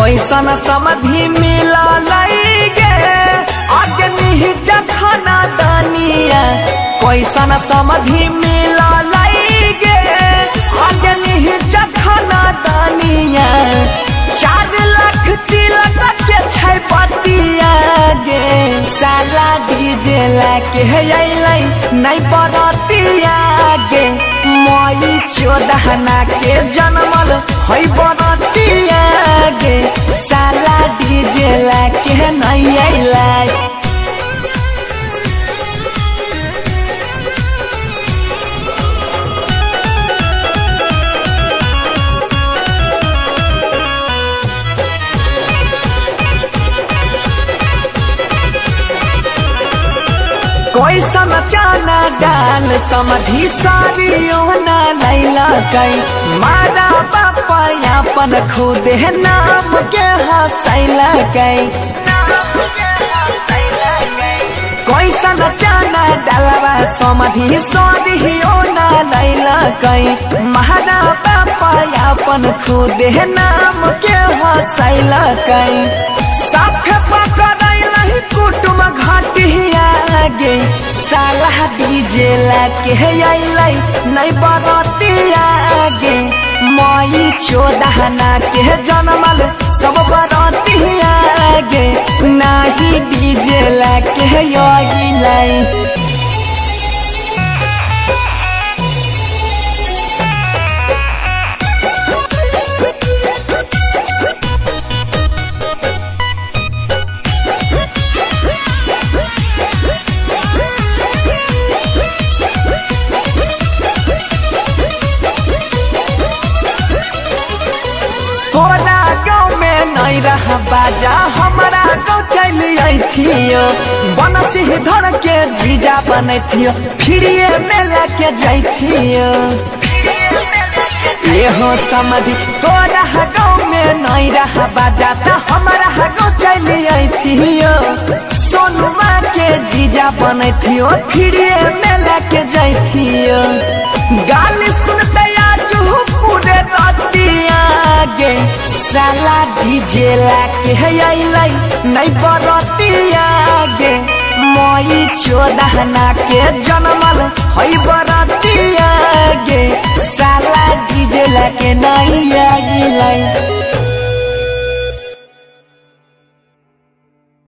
कैसन समधि मिला गे अग्नि जखना दानिया कैसन समधि मिला गे अग्नि जखना दानिया 4 लाख तिलक के छै पतिया गे साला डीजे लाके अइलै नै बरतिया गे मई 14 के जन्मल है बरतिया गे साला डीजे लाके नै अइलै। कैसन चना डाल समधि सारियो ना लैला कई मारा बापा अपन खुदे नाम के हंसैला कई कैसन चना डालवा समधि सारियो ना लैला कई मारा बापा अपन खुदे नाम के हंसैला कई साथ पकड़ैला कुटुम घाटिया गे साला डीजे लाके अइलै नै बरतिया गे मई 14 के जन्मल सब बरतिया गे नाही डीजे लाके अइलै। तोरा गाँव में नहीं रहा बाजा हमारा गाँव चल आइथियो बनसी धर के जीजा बनैथियो फिरिए मेला के जाइथियो ये हो समधि तोरा गाँव में नहीं रहा बाजा त हमारा गाँव चल आइथियो सोनुमा के जीजा बनैथियो फिरिए मेला के जाइथियो गाली सुनते आज पूरे रतिया गे साला डीजे लाके अइलै नै बरतिया गे मई 14 के जन्मल है बरतिया गे साला डीजे लाके नै अइलै।